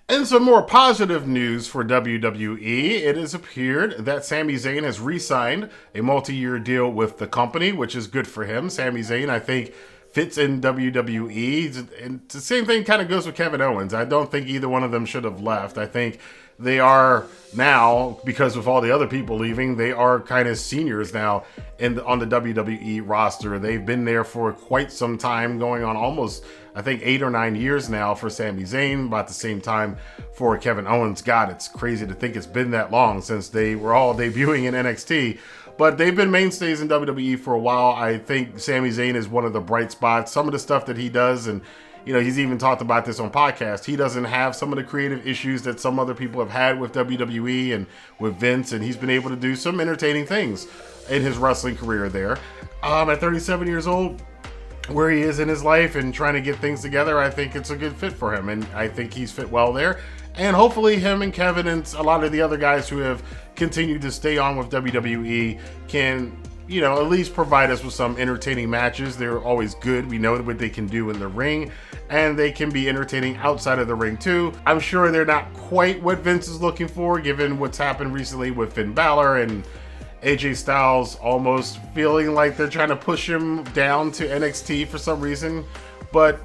And some more positive news for WWE. It has appeared that Sami Zayn has re-signed a multi-year deal with the company, which is good for him. Sami Zayn, I think, fits in WWE. And the same thing kind of goes with Kevin Owens. I don't think either one of them should have left. I think they are now, because of all the other people leaving, they are kind of seniors now on the WWE roster. They've been there for quite some time, going on almost, I think, 8 or 9 years now for Sami Zayn, about the same time for Kevin Owens. God, it's crazy to think it's been that long since they were all debuting in NXT. But they've been mainstays in WWE for a while. I think Sami Zayn is one of the bright spots. Some of the stuff that he does, and he's even talked about this on podcasts. He doesn't have some of the creative issues that some other people have had with WWE and with Vince, and he's been able to do some entertaining things in his wrestling career there. At 37 years old, where he is in his life and trying to get things together, I think it's a good fit for him, and I think he's fit well there. And hopefully him and Kevin and a lot of the other guys who have continued to stay on with WWE can, at least provide us with some entertaining matches. They're always good. We know what they can do in the ring, and they can be entertaining outside of the ring too. I'm sure they're not quite what Vince is looking for, given what's happened recently with Finn Balor and AJ Styles almost feeling like they're trying to push him down to NXT for some reason. But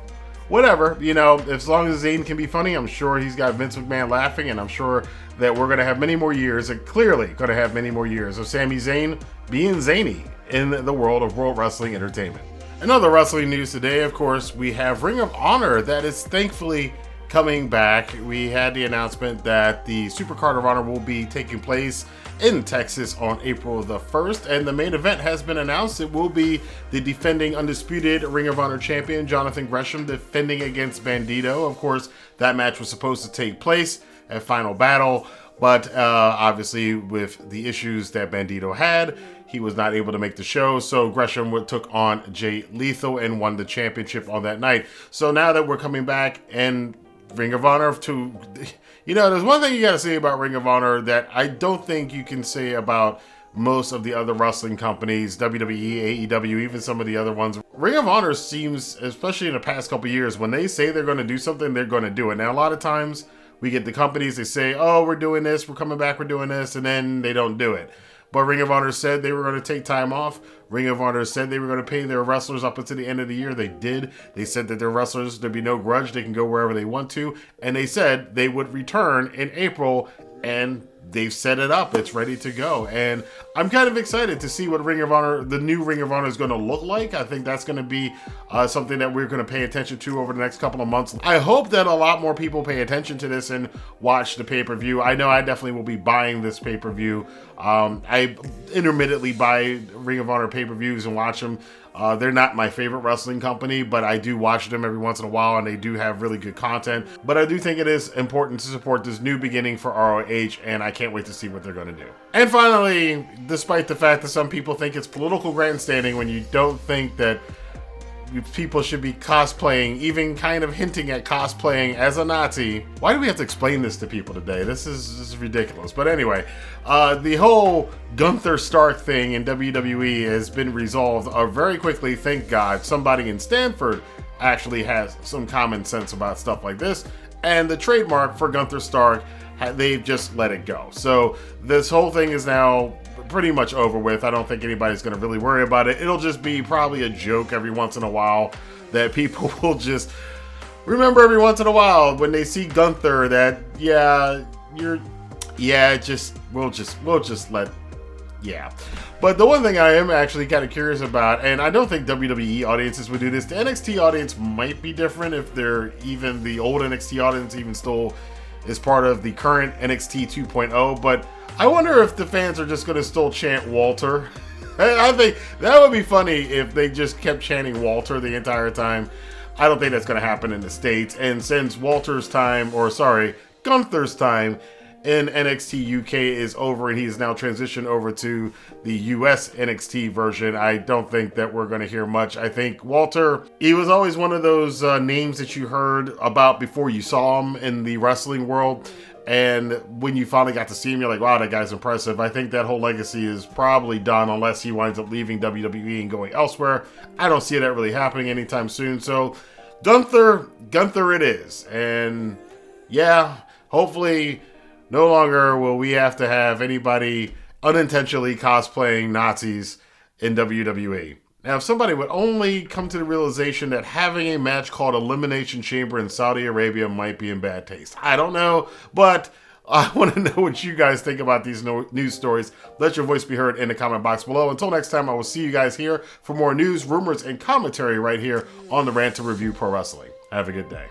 whatever, as long as Zayn can be funny, I'm sure he's got Vince McMahon laughing, and I'm sure that we're going to have many more years, and clearly going to have many more years of Sami Zayn being zany in the world of World Wrestling Entertainment. In other wrestling news today, of course, we have Ring of Honor that is thankfully coming back. We had the announcement that the Supercard of Honor will be taking place in Texas on April the 1st, and the main event has been announced. It will be the defending undisputed Ring of Honor champion Jonathan Gresham defending against Bandito. Of course, that match was supposed to take place at Final Battle, but obviously with the issues that Bandito had, he was not able to make the show, so Gresham took on Jay Lethal and won the championship on that night. So now that we're coming back and Ring of Honor to... there's one thing you got to say about Ring of Honor that I don't think you can say about most of the other wrestling companies, WWE, AEW, even some of the other ones. Ring of Honor seems, especially in the past couple of years, when they say they're going to do something, they're going to do it. Now, a lot of times we get the companies, they say, oh, we're doing this, we're coming back, we're doing this, and then they don't do it. But Ring of Honor said they were going to take time off. Ring of Honor said they were going to pay their wrestlers up until the end of the year. They did. They said that their wrestlers, there'd be no grudge. They can go wherever they want to. And they said they would return in April, and they've set it up. It's ready to go. And I'm kind of excited to see what Ring of Honor, the new Ring of Honor, is going to look like. I think that's going to be something that we're going to pay attention to over the next couple of months. I hope that a lot more people pay attention to this and watch the pay-per-view. I know I definitely will be buying this pay-per-view. I intermittently buy Ring of Honor pay-per-views and watch them. They're not my favorite wrestling company, but I do watch them every once in a while, and they do have really good content. But I do think it is important to support this new beginning for ROH, and I can't wait to see what they're going to do. And finally, despite the fact that some people think it's political grandstanding when you don't think that people should be cosplaying, even kind of hinting at cosplaying as a Nazi. Why do we have to explain this to people today? This is ridiculous. But anyway, the whole Gunther Stark thing in WWE has been resolved very quickly. Thank God. Somebody in Stanford actually has some common sense about stuff like this. And the trademark for Gunther Stark, they've just let it go. So this whole thing is now pretty much over with. I don't think anybody's going to really worry about it. It'll just be probably a joke every once in a while that people will just remember every once in a while when they see Gunther that, we'll just let. But the one thing I am actually kind of curious about, and I don't think WWE audiences would do this, the NXT audience might be different if they're even the old NXT audience even still is part of the current NXT 2.0, but I wonder if the fans are just going to still chant Walter. I think that would be funny if they just kept chanting Walter the entire time. I don't think that's going to happen in the States. And since Gunther's time in NXT UK is over and he's now transitioned over to the US NXT version, I don't think that we're going to hear much. I think Walter, he was always one of those names that you heard about before you saw him in the wrestling world. And when you finally got to see him, you're like, wow, that guy's impressive. I think that whole legacy is probably done unless he winds up leaving WWE and going elsewhere. I don't see that really happening anytime soon. So Gunther it is. And yeah, hopefully no longer will we have to have anybody unintentionally cosplaying Nazis in WWE. Now, if somebody would only come to the realization that having a match called Elimination Chamber in Saudi Arabia might be in bad taste. I don't know, but I want to know what you guys think about these news stories. Let your voice be heard in the comment box below. Until next time, I will see you guys here for more news, rumors, and commentary right here on the Rant to Review Pro Wrestling. Have a good day.